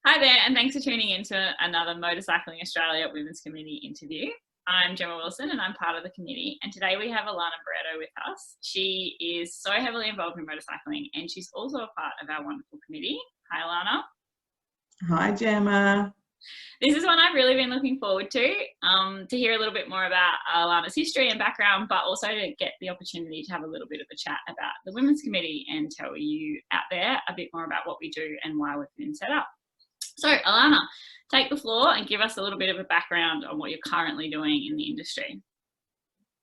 Hi there, and thanks for tuning in to another Motorcycling Australia Women's Committee interview. I'm Jemma Wilson and I'm part of the committee, and today we have Alana Baratto with us. She is so heavily involved in motorcycling and she's also a part of our wonderful committee. Hi Alana. Hi Jemma. This is one I've really been looking forward to hear a little bit more about Alana's history and background, but also to get the opportunity to have a little bit of a chat about the Women's Committee and tell you out there a bit more about what we do and why we've been set up. So Alana, take the floor and give us a little bit of a background on what you're currently doing in the industry.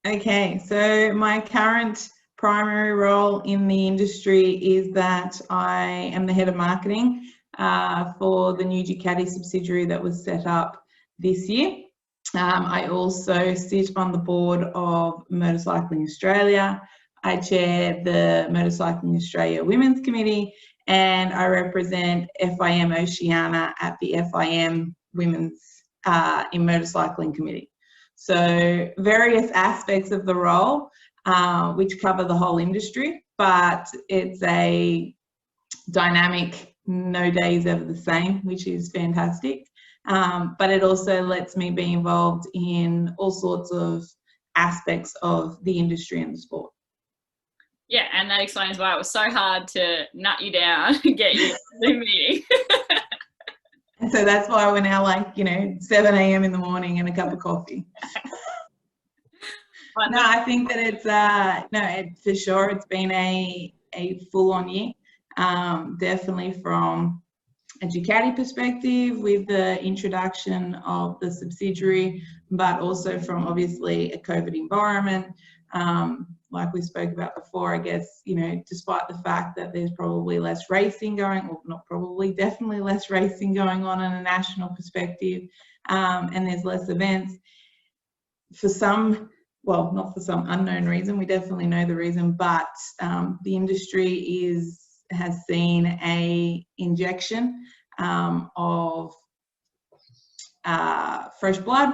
Okay, so my current primary role in the industry is that I am the head of marketing for the new Ducati subsidiary that was set up this year. I also sit on the board of Motorcycling Australia. I chair the Motorcycling Australia Women's Committee, and I represent FIM Oceania at the FIM Women's in Motorcycling Committee. So various aspects of the role which cover the whole industry, but it's a dynamic, no day is ever the same, which is fantastic. But it also lets me be involved in all sorts of aspects of the industry and the sport. Yeah, and that explains why it was so hard to nut you down and get you to the meeting. And so that's why we're now like, 7 a.m. in the morning and a cup of coffee. No, I think that it's, for sure, it's been a full-on year. Definitely from a Ducati perspective with the introduction of the subsidiary, but also from obviously a COVID environment. Like we spoke about before, I guess, despite the fact that there's probably less racing going, or not probably, definitely less racing going on in a national perspective, and there's less events. For some, well, not for some unknown reason, we definitely know the reason, but the industry has seen a injection of fresh blood,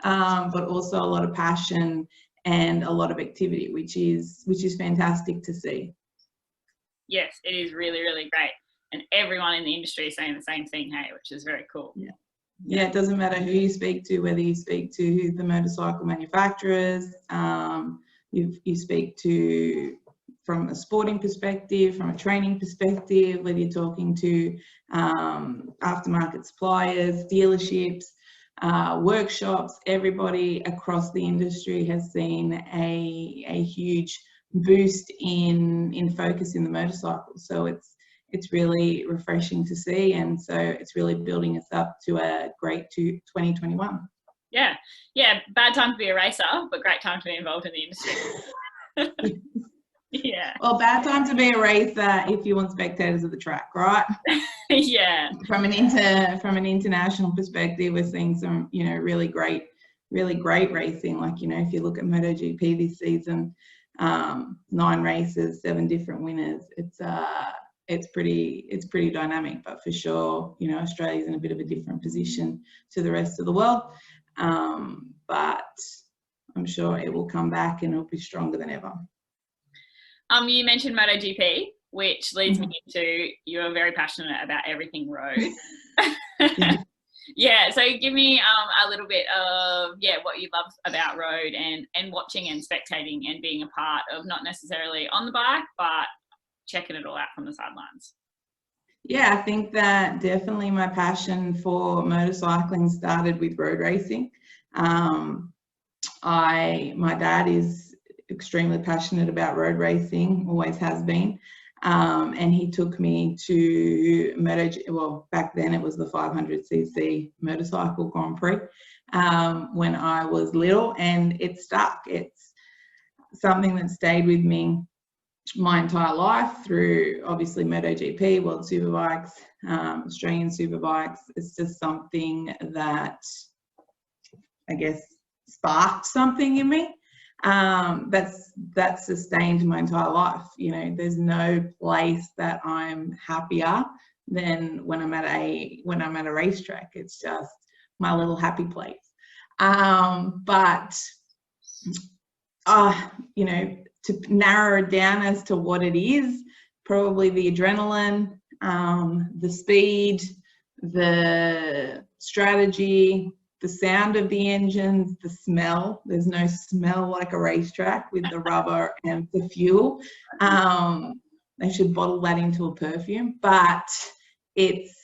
but also a lot of passion and a lot of activity, which is fantastic to see. Yes, it is really, really great. And everyone in the industry is saying the same thing, hey, which is very cool. Yeah, it doesn't matter who you speak to, whether you speak to the motorcycle manufacturers, you speak to from a sporting perspective, from a training perspective, whether you're talking to aftermarket suppliers, dealerships, workshops, everybody across the industry has seen a huge boost in focus in the motorcycle. So it's really refreshing to see, and so it's really building us up to a great 2021. Yeah, bad time to be a racer, but great time to be involved in the industry. Yeah. Well, bad time to be a racer if you want spectators at the track, right? Yeah. From an international perspective, we're seeing some, really great racing. Like, if you look at MotoGP this season, 9 races, 7 different winners. It's pretty dynamic, but for sure, Australia's in a bit of a different position to the rest of the world. But I'm sure it will come back and it'll be stronger than ever. You mentioned MotoGP, which leads me into you're very passionate about everything road. Yeah, so give me a little bit of what you love about road and watching and spectating and being a part of, not necessarily on the bike, but checking it all out from the sidelines. Yeah, I think that definitely my passion for motorcycling started with road racing. My dad is extremely passionate about road racing, always has been, and he took me to back then it was the 500cc motorcycle Grand Prix when I was little, and it stuck. It's something that stayed with me my entire life through obviously MotoGP, World Superbikes, Australian Superbikes. It's just something that I guess sparked something in me that's sustained my entire life. There's no place that I'm happier than when I'm at a racetrack. It's just my little happy place. But to narrow it down as to what it is, probably the adrenaline, the speed, the strategy, the sound of the engines, the smell. There's no smell like a racetrack with the rubber and the fuel. They should bottle that into a perfume, but it's,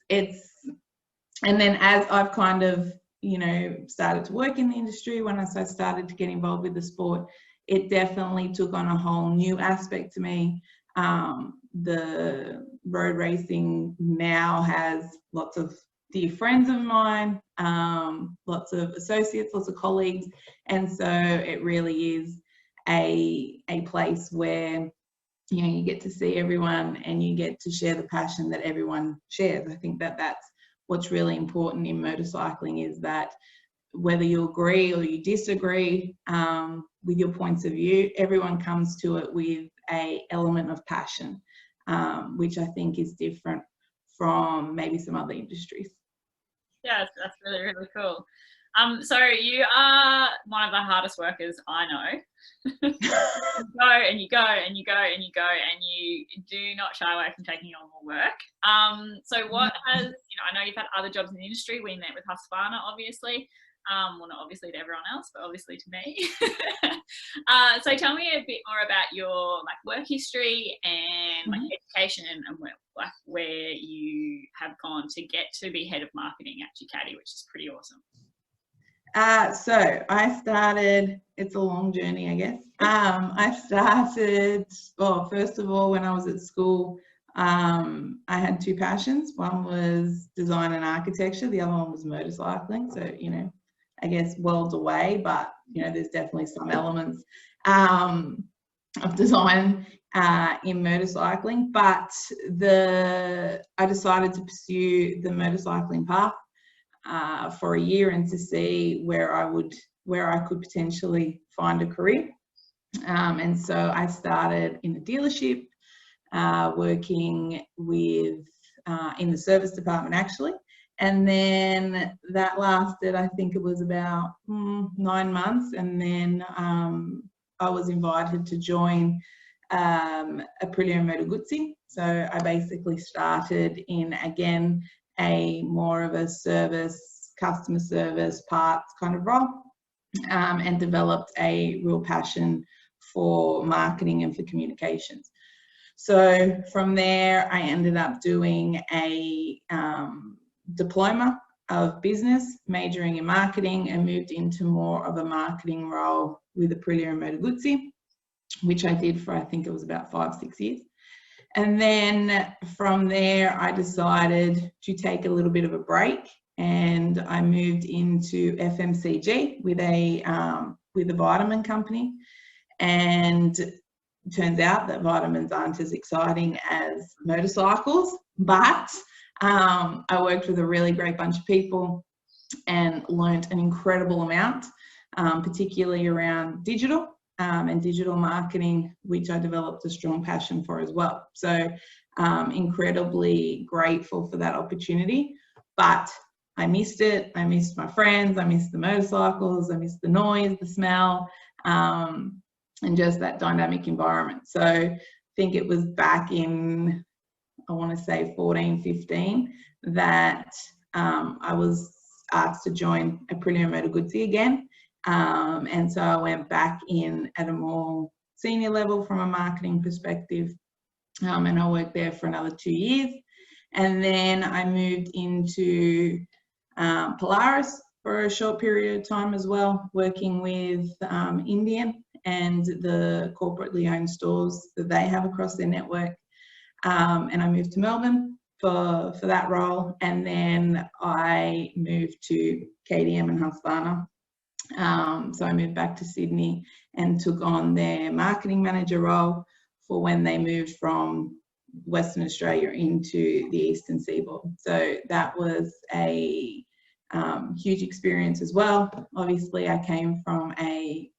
and then as I've kind of, you know, started to work in the industry, when I started to get involved with the sport, it definitely took on a whole new aspect to me. The road racing now has lots of dear friends of mine, lots of associates, lots of colleagues, and so it really is a place where, you know, you get to see everyone and you get to share the passion that everyone shares. I think that that's what's really important in motorcycling, is that whether you agree or you disagree with your points of view, everyone comes to it with an element of passion, which I think is different from maybe some other industries. Yeah, that's really, really cool. So you are one of the hardest workers I know. You go and you go and you go and you go, and you do not shy away from taking on more work. So what has, you know, I know you've had other jobs in the industry. We met with Husqvarna, obviously. Well, not obviously to everyone else, but obviously to me. So tell me a bit more about your work history and education, and where you have gone to get to be head of marketing at Ducati, which is pretty awesome. So I started, it's a long journey, I guess. I started, well, first of all, when I was at school, I had two passions. One was design and architecture. The other one was motorcycling. So, you know, I guess worlds away, but, you know, there's definitely some elements of design in motorcycling. But I decided to pursue the motorcycling path for a year, and to see where I could potentially find a career. And so I started in a dealership, working with in the service department actually. And then that lasted, I think it was about 9 months. And then I was invited to join Aprilia Moto Guzzi. So I basically started in, again, a more of a service, customer service, parts kind of role, and developed a real passion for marketing and for communications. So from there, I ended up doing a diploma of business, majoring in marketing, and moved into more of a marketing role with Aprilia and Moto Guzzi, which I did for, I think it was about 5-6 years. And then from there, I decided to take a little bit of a break, and I moved into FMCG with a vitamin company. And it turns out that vitamins aren't as exciting as motorcycles, but I worked with a really great bunch of people and learnt an incredible amount, particularly around digital and digital marketing, which I developed a strong passion for as well. So incredibly grateful for that opportunity, but I missed it. I missed my friends, I missed the motorcycles, I missed the noise, the smell, and just that dynamic environment. So I think it was back in, I want to say 14, 15, that I was asked to join Aprilia Moto Guzzi again. And so I went back in at a more senior level from a marketing perspective, and I worked there for another 2 years. And then I moved into Polaris for a short period of time as well, working with Indian and the corporately owned stores that they have across their network. And I moved to Melbourne for that role, and then I moved to KTM and Husqvarna. So I moved back to Sydney and took on their marketing manager role for when they moved from Western Australia into the Eastern Seaboard. So that was a huge experience as well. Obviously, I came from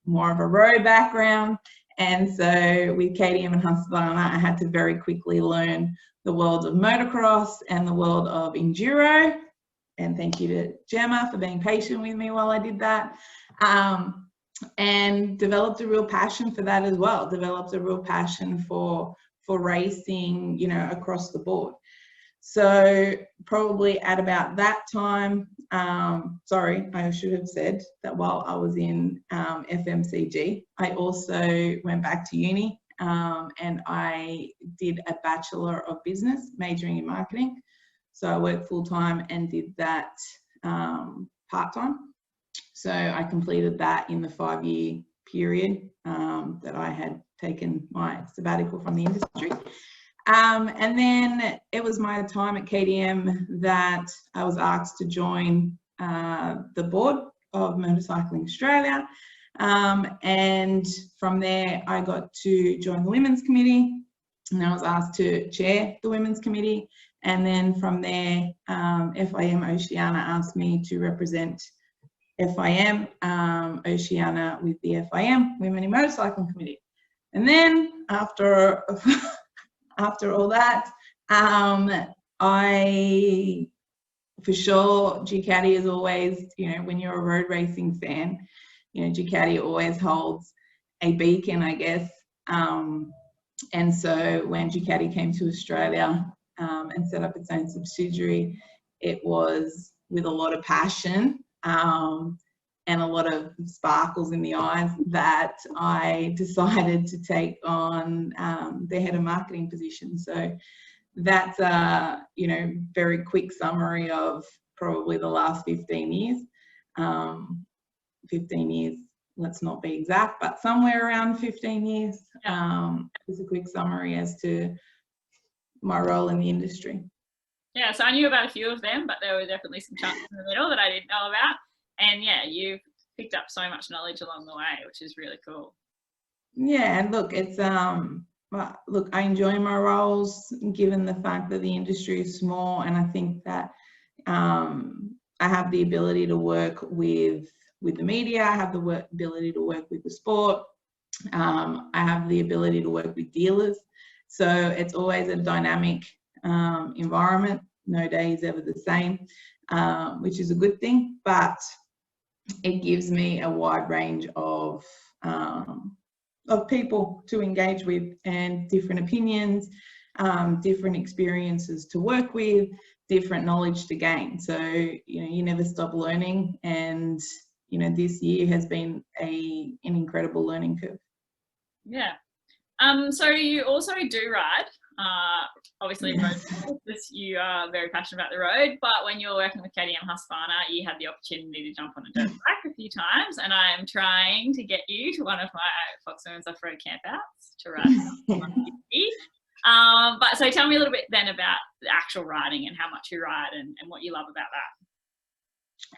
more of a road background, and so with KTM and Husqvarna, I had to very quickly learn the world of motocross and the world of enduro. And thank you to Jemma for being patient with me while I did that. And developed a real passion for that as well. Developed a real passion for racing, you know, across the board. So probably at about that time, sorry, I should have said that while I was in FMCG, I also went back to uni and I did a Bachelor of Business, majoring in marketing. So I worked full-time and did that part-time. So I completed that in the 5-year period that I had taken my sabbatical from the industry. And then it was my time at KTM that I was asked to join the board of Motorcycling Australia. And from there, I got to join the Women's Committee, and I was asked to chair the Women's Committee. And then from there, FIM Oceania asked me to represent FIM Oceania with the FIM Women in Motorcycling Committee. And then after all that, I, for sure, Ducati is always, you know, when you're a road racing fan, you know, Ducati always holds a beacon, I guess. And so when Ducati came to Australia and set up its own subsidiary, it was with a lot of passion and a lot of sparkles in the eyes that I decided to take on the head of marketing position. So that's a, you know, very quick summary of probably the last 15 years. 15 years, let's not be exact, but somewhere around 15 years is a quick summary as to my role in the industry. Yeah, so I knew about a few of them, but there were definitely some chunks in the middle that I didn't know about. And yeah, you've picked up so much knowledge along the way, which is really cool. Yeah, and look, it's look, I enjoy my roles given the fact that the industry is small, and I think that I have the ability to work with the media, I have the ability to work with the sport, I have the ability to work with dealers. So it's always a dynamic environment. No day is ever the same, which is a good thing, but it gives me a wide range of people to engage with and different opinions, different experiences to work with, different knowledge to gain. So, you know, you never stop learning, and, you know, this year has been an incredible learning curve. Yeah. So you also do ride. Obviously, you are very passionate about the road, but when you were working with KTM Husqvarna, you had the opportunity to jump on a dirt bike a few times, and I am trying to get you to one of my Fox Women's Off-Road campouts to ride. But so tell me a little bit then about the actual riding and how much you ride and what you love about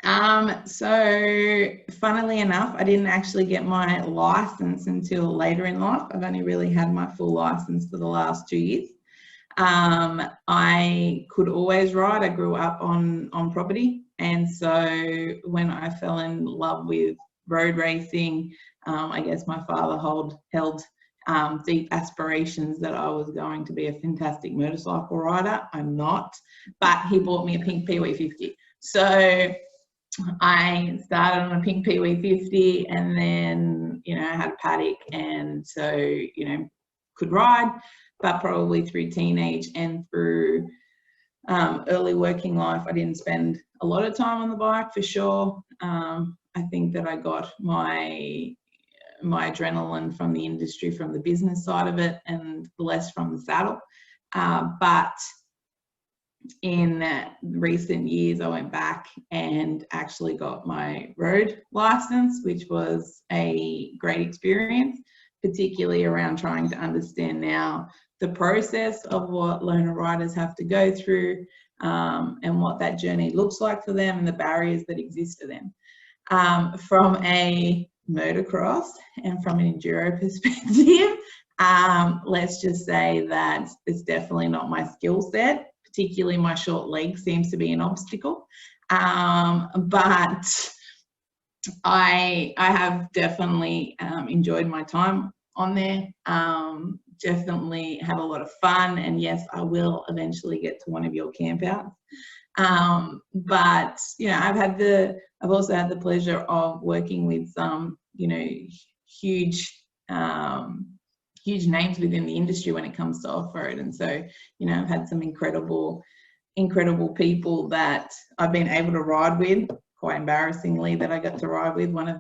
that. So funnily enough, I didn't actually get my license until later in life. I've only really had my full license for the last 2 years. I could always ride. I grew up on property, and so when I fell in love with road racing, I guess my father held deep aspirations that I was going to be a fantastic motorcycle rider. I'm not, but he bought me a pink Pee-wee 50. So I started on a pink Pee-wee 50, and then, you know, I had a paddock, and so, you know, could ride, but probably through teenage and through early working life, I didn't spend a lot of time on the bike, for sure. I think that I got my adrenaline from the industry, from the business side of it, and less from the saddle. But in recent years, I went back and actually got my road license, which was a great experience, particularly around trying to understand now the process of what loaner riders have to go through, and what that journey looks like for them and the barriers that exist for them. From a motocross and from an enduro perspective, let's just say that it's definitely not my skill set. Particularly my short legs seems to be an obstacle. But I have definitely enjoyed my time on there. Definitely had a lot of fun, and yes, I will eventually get to one of your campouts. But you know, I've also had the pleasure of working with some, you know, huge names within the industry when it comes to off-road, and so, you know, I've had some incredible incredible people that I've been able to ride with. Quite embarrassingly, that I got to ride with. One of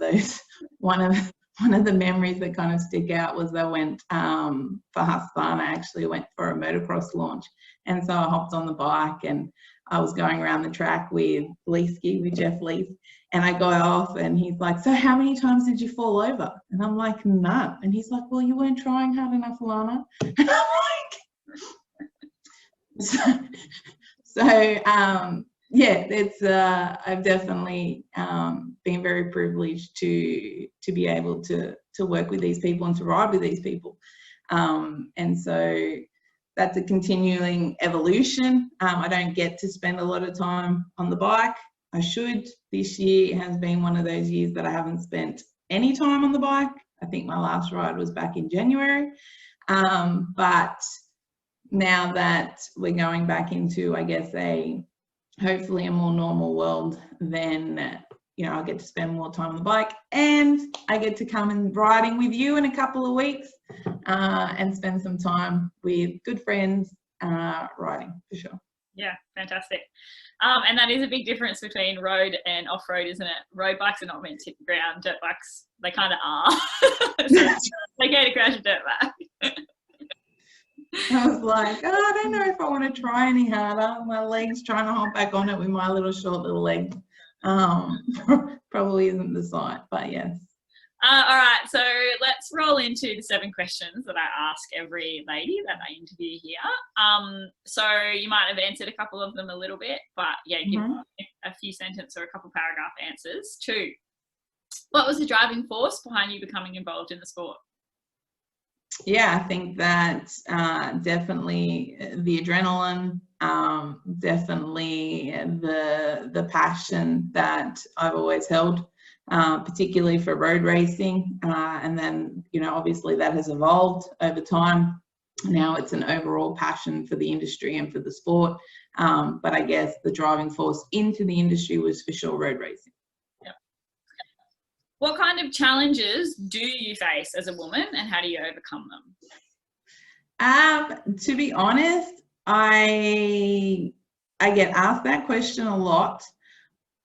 the memories that kind of stick out was I went for Husqvarna. I actually went for a motocross launch, and so I hopped on the bike and I was going around the track with Jeff Leaf, and I got off and he's like, "So how many times did you fall over?" And I'm like, "None." And he's like, "Well, you weren't trying hard enough, Alana." And I'm like, yeah, it's I've definitely been very privileged to be able to work with these people and to ride with these people, and so that's a continuing evolution. I don't get to spend a lot of time on the bike. I should. This year has been one of those years that I haven't spent any time on the bike. I think my last ride was back in January, but now that we're going back into, I guess, hopefully a more normal world, then I'll get to spend more time on the bike, and I get to come and riding with you in a couple of weeks and spend some time with good friends riding, for sure. Yeah, fantastic. And that is a big difference between road and off-road, isn't it? Road bikes are not meant to hit the ground. Dirt bikes, they kind of are. So they get to crash a dirt bike. I was like, oh, I don't know if I want to try any harder. My legs trying to hop back on it with my little short little legs probably isn't the sight, but yes. All right, so let's roll into the 7 questions that I ask every lady that I interview here. So you might have answered a couple of them a little bit, but yeah, give a few sentence or a couple paragraph answers. 2, what was the driving force behind you becoming involved in the sport? Yeah, I think that definitely the adrenaline, definitely the passion that I've always held, particularly for road racing, and then obviously that has evolved over time. Now it's an overall passion for the industry and for the sport, but I guess the driving force into the industry was for sure road racing. What kind of challenges do you face as a woman, and how do you overcome them? To be honest, I get asked that question a lot.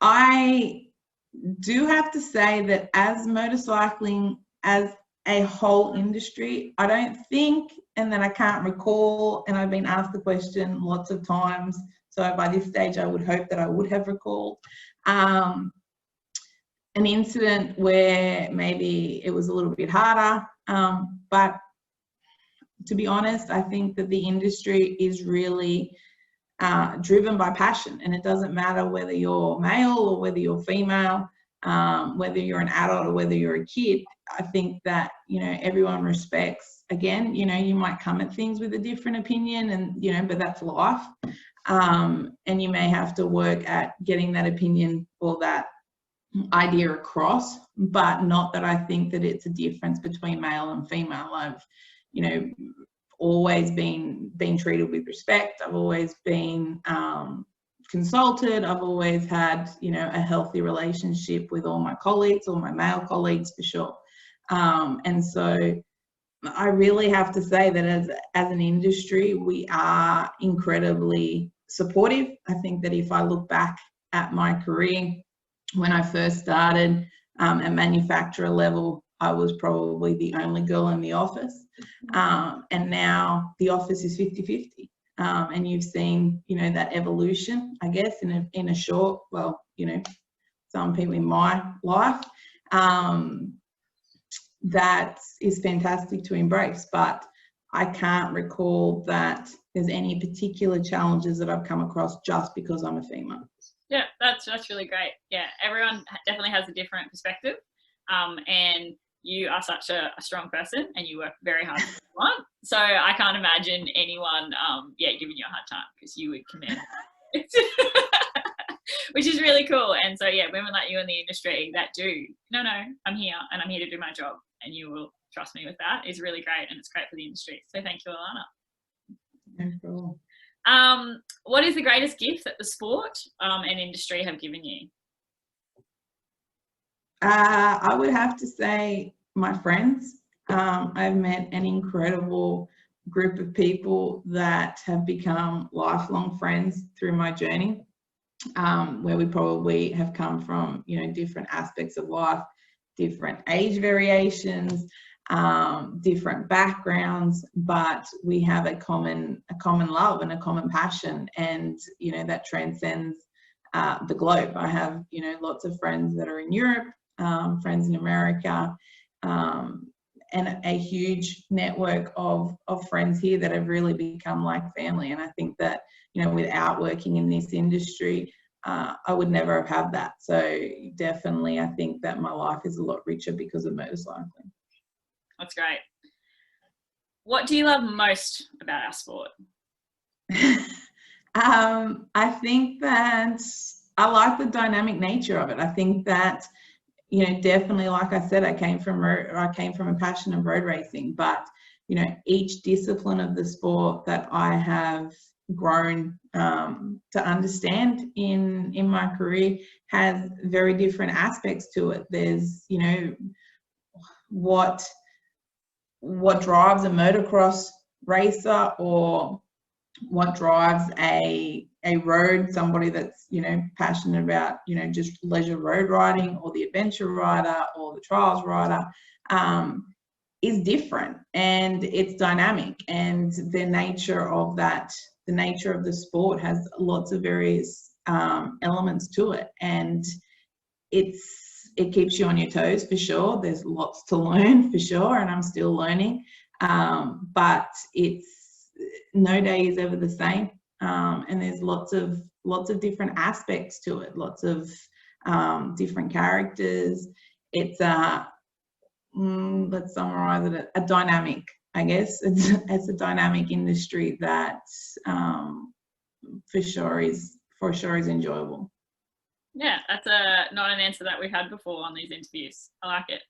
I do have to say that as motorcycling as a whole industry, I don't think, and then I can't recall, and I've been asked the question lots of times, so by this stage I would hope that I would have recalled an incident where maybe it was a little bit harder, but to be honest, I think that the industry is really driven by passion, and it doesn't matter whether you're male or whether you're female, whether you're an adult or whether you're a kid. I think that everyone respects. Again, you might come at things with a different opinion, and but that's life, and you may have to work at getting that opinion or that idea across, but not that I think that it's a difference between male and female. I've always been treated with respect. I've always been consulted. I've always had a healthy relationship with all my colleagues, all my male colleagues, for sure. And so I really have to say that as an industry, we are incredibly supportive. I think that if I look back at my career, when I first started at manufacturer level, I was probably the only girl in the office, and now the office is 50-50, and you've seen that evolution, I guess, in a short, well, some people in my life, that is fantastic to embrace, but I can't recall that there's any particular challenges that I've come across just because I'm a female. Yeah, that's really great. Yeah, everyone definitely has a different perspective, and you are such a strong person, and you work very hard for everyone. So I can't imagine anyone, giving you a hard time, because you would command it. Which is really cool. And so yeah, women like you in the industry that do, no, I'm here and I'm here to do my job, and you will trust me with that, is really great, and it's great for the industry. So thank you, Alana. No problem. What is the greatest gift that the sport and industry have given you? I would have to say my friends. I've met an incredible group of people that have become lifelong friends through my journey, where we probably have come from, you know, different aspects of life, different age variations, different backgrounds, but we have a common love and a common passion, and you know, that transcends the globe. I have, you know, lots of friends that are in Europe, friends in America, and a huge network of friends here that have really become like family. And I think that, you know, without working in this industry, I would never have had that. So definitely, I think that my life is a lot richer because of motorcycling. That's great. What do you love most about our sport? I think that I like the dynamic nature of it. I think that, you know, definitely, like I said, I came from a passion of road racing, but you know, each discipline of the sport that I have grown to understand in my career has very different aspects to it. There's, you know, what drives a motocross racer, or what drives a road, somebody that's, you know, passionate about, you know, just leisure road riding, or the adventure rider or the trials rider, is different, and it's dynamic, and the nature of the sport has lots of various elements to it, and it keeps you on your toes for sure. There's lots to learn for sure, and I'm still learning, but no day is ever the same, and there's lots of different aspects to it, lots of different characters. It's let's summarize it, a dynamic, I guess. It's a dynamic industry that for sure is enjoyable. Yeah, that's not an answer that we've had before on these interviews. I like it.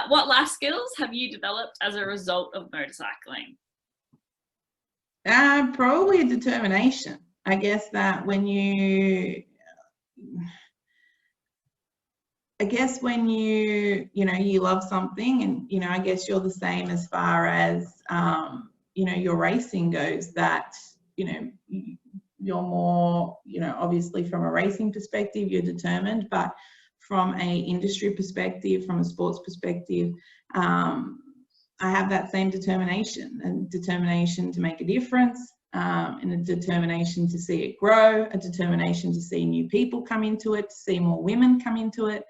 What life skills have you developed as a result of motorcycling? Probably a determination. I guess that when you love something, and, you know, I guess you're the same as far as, you know, your racing goes, that, you know, you're more, you know, obviously from a racing perspective, you're determined, but from a industry perspective, from a sports perspective, I have that same determination, and determination to make a difference, and a determination to see it grow, a determination to see new people come into it, to see more women come into it,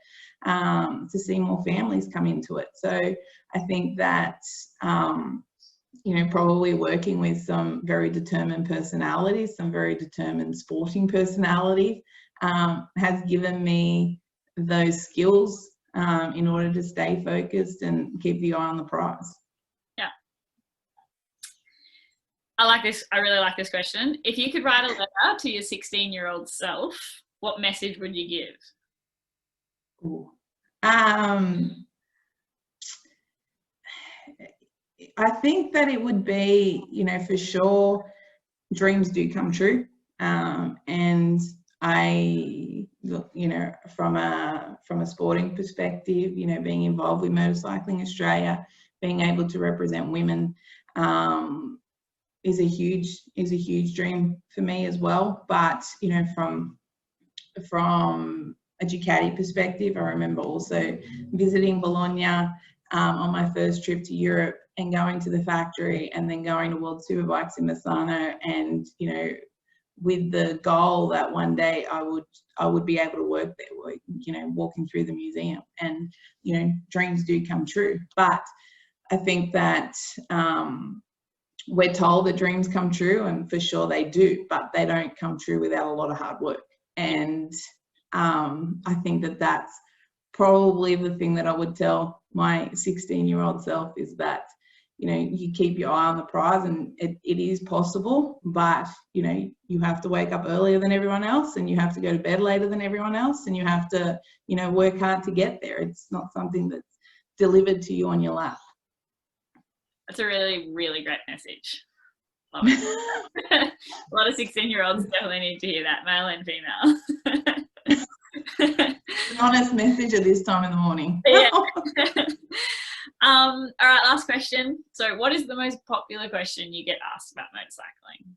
to see more families come into it. So I think that, you know, probably working with some very determined personalities, some very determined sporting personalities, has given me those skills in order to stay focused and keep the eye on the prize. Yeah. I like this. I really like this question. If you could write a letter to your 16-year-old self, what message would you give? Ooh. I think that it would be, you know, for sure, dreams do come true. And I, you know, from a human perspective, you know, being involved with Motorcycling Australia, being able to represent women, is a huge dream for me as well. But, you know, from a Ducati perspective, I remember also visiting Bologna on my first trip to Europe, and going to the factory, and then going to World Superbikes in Misano, and, you know, with the goal that one day I would be able to work there, you know, walking through the museum. And, you know, dreams do come true. But I think that we're told that dreams come true, and for sure they do, but they don't come true without a lot of hard work. And I think that that's probably the thing that I would tell my 16-year-old self, is that, you know, you keep your eye on the prize, and it is possible, but, you know, you have to wake up earlier than everyone else, and you have to go to bed later than everyone else, and you have to, you know, work hard to get there. It's not something that's delivered to you on your lap. That's a really, really great message. Love it. A lot of 16-year-olds definitely need to hear that, male and female. An honest message at this time in the morning. Yeah. All right, last question. So what is the most popular question you get asked about motorcycling?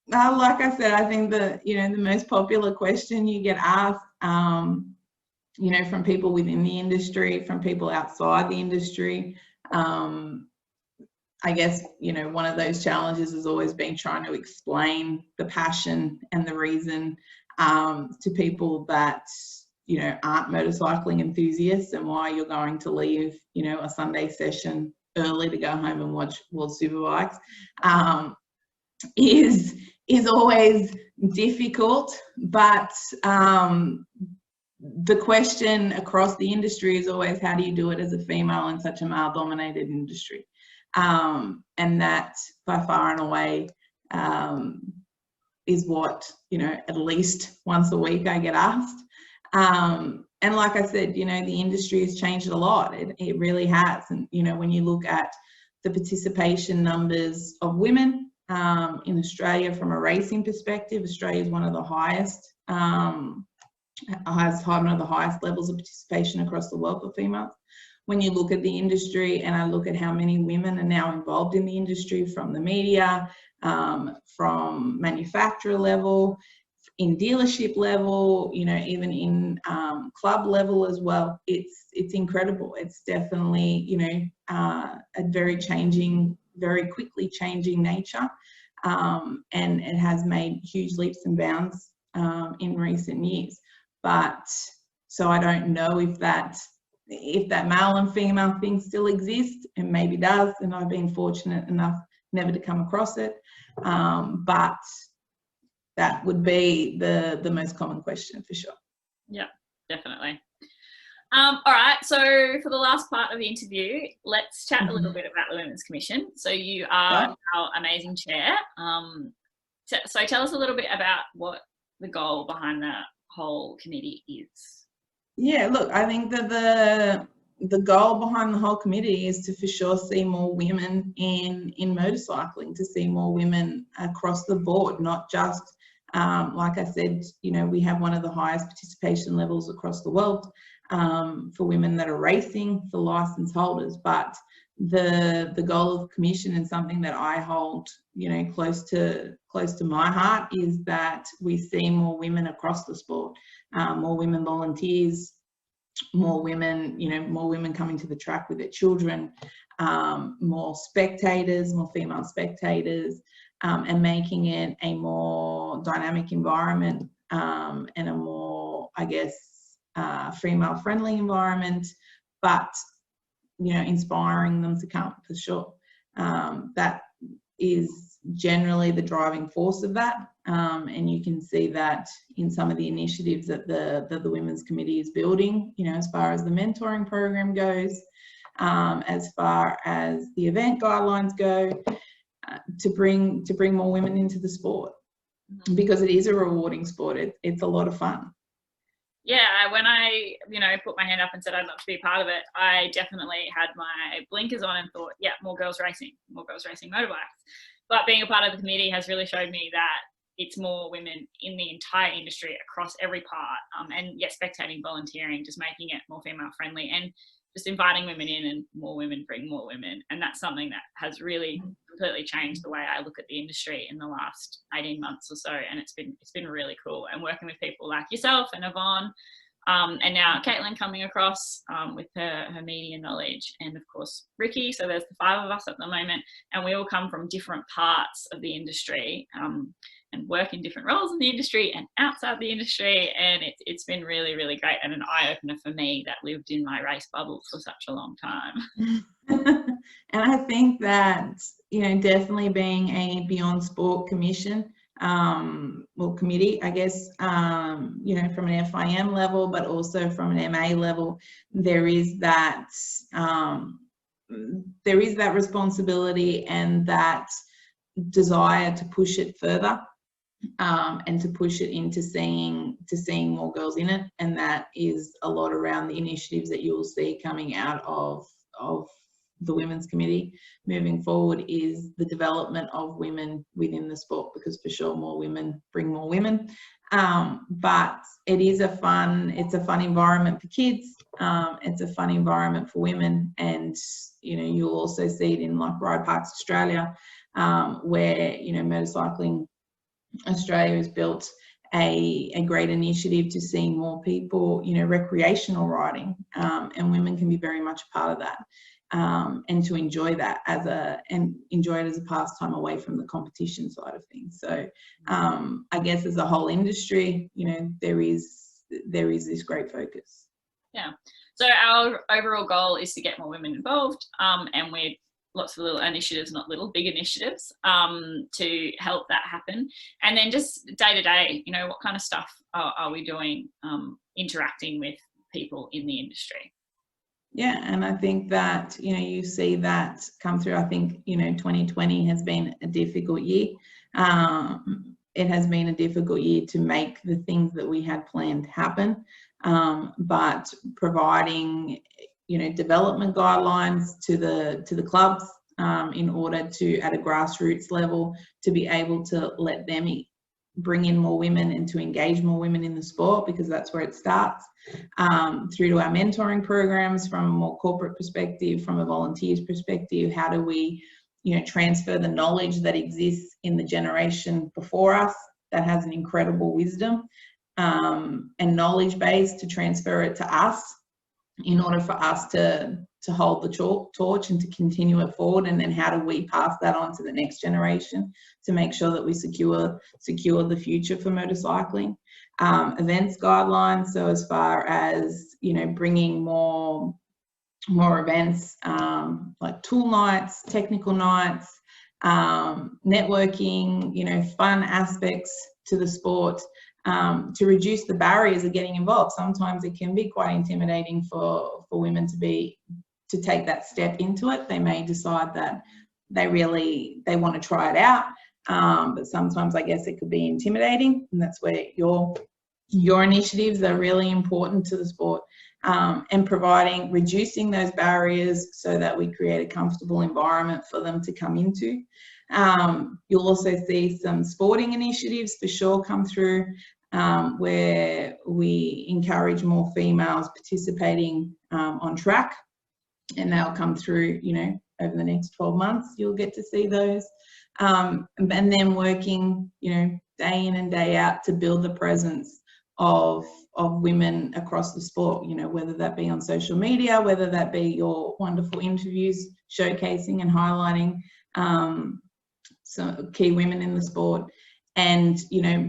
Like I said, I think the most popular question you get asked, from people within the industry, from people outside the industry, I guess, one of those challenges has always been trying to explain the passion and the reason to people that, aren't motorcycling enthusiasts, and why you're going to leave, a Sunday session early to go home and watch World Superbikes is always difficult. But the question across the industry is always, how do you do it as a female in such a male-dominated industry? And that, by far and away, is what, at least once a week I get asked. And like I said, the industry has changed a lot. It really has. And, when you look at the participation numbers of women in Australia from a racing perspective, Australia is one of the highest, one of the highest levels of participation across the world for females. When you look at the industry, and I look at how many women are now involved in the industry, from the media, from manufacturer level, in dealership level, even in club level as well, it's incredible. It's definitely, a very quickly changing nature, and it has made huge leaps and bounds in recent years. But so I don't know if that male and female thing still exists, and maybe does, and I've been fortunate enough never to come across it. But that would be the most common question for sure. Yeah, definitely. All right, so for the last part of the interview, let's chat a little bit about the Women's Commission. So you are our amazing chair. So tell us a little bit about what the goal behind the whole committee is. Yeah, look, I think that the goal behind the whole committee is to for sure see more women in motorcycling, to see more women across the board, not just like I said, we have one of the highest participation levels across the world for women that are racing, for license holders. But the goal of the commission, and something that I hold, close to my heart, is that we see more women across the sport, more women volunteers, more women, more women coming to the track with their children, more spectators, more female spectators, and making it a more dynamic environment, and a more, I guess, female-friendly environment, but, inspiring them to come, for sure. That is generally the driving force of that, and you can see that in some of the initiatives that the Women's Committee is building, as far as the mentoring program goes, as far as the event guidelines go, to bring more women into the sport, because it is a rewarding sport. It's a lot of fun. Yeah, when I, put my hand up and said I'd love to be a part of it, I definitely had my blinkers on and thought, yeah, more girls racing motorbikes. But being a part of the committee has really showed me that it's more women in the entire industry across every part, and spectating, volunteering, just making it more female friendly, and just inviting women in, and more women bring more women. And that's something that has really completely changed the way I look at the industry in the last 18 months or so. And it's been really cool. And working with people like yourself and Yvonne, and now Caitlin coming across with her media knowledge, and of course Ricky. So there's the 5 of us at the moment, and we all come from different parts of the industry, and work in different roles in the industry and outside the industry. And it's been really, really great, and an eye-opener for me that lived in my race bubble for such a long time. And I think that, definitely being a Beyond Sport commission, committee, I guess, from an FIM level, but also from an MA level, there is that responsibility and that desire to push it further, and to push it into seeing more girls in it. And that is a lot around the initiatives that you will see coming out of the Women's Committee moving forward, is the development of women within the sport, because for sure more women bring more women. But it's a fun environment for kids. It's a fun environment for women, and you'll also see it in like Ride Parks Australia, where Motorcycling Australia has built a great initiative to see more people, recreational riding, and women can be very much a part of that, and to enjoy that enjoy it as a pastime away from the competition side of things. So I guess as a whole industry, there is this great focus. Yeah. So our overall goal is to get more women involved, and we're lots of little initiatives, not little, big initiatives, to help that happen. And then just day to day, what kind of stuff are we doing, interacting with people in the industry? Yeah, and I think that, you see that come through. I think, 2020 has been a difficult year. It has been a difficult year to make the things that we had planned happen, but providing development guidelines to the clubs, in order to, at a grassroots level, to be able to let them bring in more women and to engage more women in the sport, because that's where it starts, through to our mentoring programs from a more corporate perspective, from a volunteers perspective. How do we transfer the knowledge that exists in the generation before us that has an incredible wisdom and knowledge base, to transfer it to us in order for us to hold the torch and to continue it forward? And then how do we pass that on to the next generation to make sure that we secure the future for motorcycling? Events guidelines, so as far as bringing more events, like tool nights, technical nights, networking, fun aspects to the sport, to reduce the barriers of getting involved. Sometimes it can be quite intimidating for women to take that step into it. They may decide that they want to try it out, but sometimes I guess it could be intimidating, and that's where your initiatives are really important to the sport, and reducing those barriers so that we create a comfortable environment for them to come into. You'll also see some sporting initiatives for sure come through, where we encourage more females participating on track, and they'll come through, over the next 12 months. You'll get to see those, and then working, day in and day out to build the presence of women across the sport, whether that be on social media, whether that be your wonderful interviews showcasing and highlighting some key women in the sport, and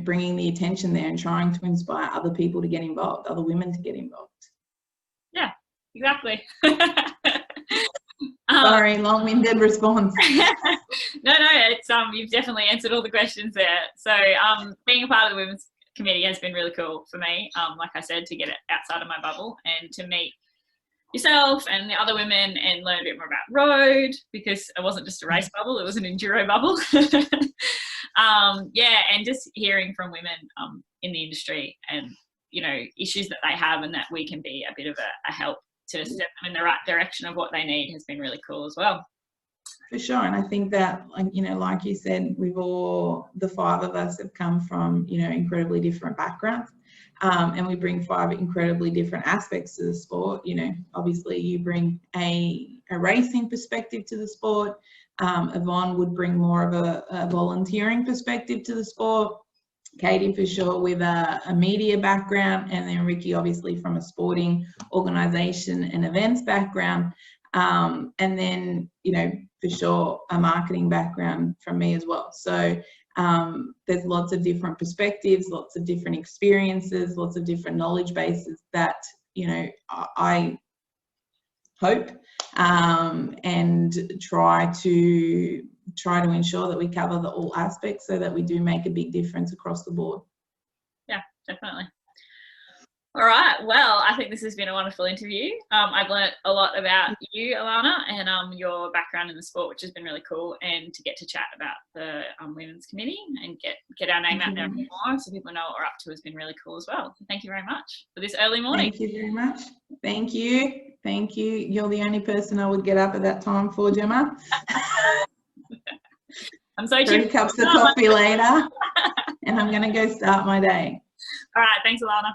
bringing the attention there and trying to inspire other people to get involved, other women to get involved. Yeah, exactly. Sorry, long-winded response. No, it's you've definitely answered all the questions there. So being a part of the Women's Committee has been really cool for me, like I said, to get it outside of my bubble and to meet yourself and the other women and learn a bit more about road, because it wasn't just a race bubble, it was an enduro bubble. And just hearing from women in the industry and issues that they have, and that we can be a bit of a help to step them in the right direction of what they need, has been really cool as well. For sure. And I think that, like you said, the 5 of us have come from incredibly different backgrounds, and we bring 5 incredibly different aspects to the sport. Obviously you bring a racing perspective to the sport. Yvonne would bring more of a volunteering perspective to the sport. Katie for sure with a media background, and then Ricky obviously from a sporting organisation and events background, and then for sure a marketing background from me as well. So there's lots of different perspectives, lots of different experiences, lots of different knowledge bases that I hope and try to ensure that we cover all aspects so that we do make a big difference across the board. Yeah, definitely. All right, well, I think this has been a wonderful interview. I've learnt a lot about you, Alana, and your background in the sport, which has been really cool, and to get to chat about the Women's Committee and get our name out there more so people know what we're up to has been really cool as well. So thank you very much for this early morning. Thank you very much. Thank you. Thank you. You're the only person I would get up at that time for, Jemma. I'm so 3 cups of coffee later, and I'm going to go start my day. All right, thanks, Alana.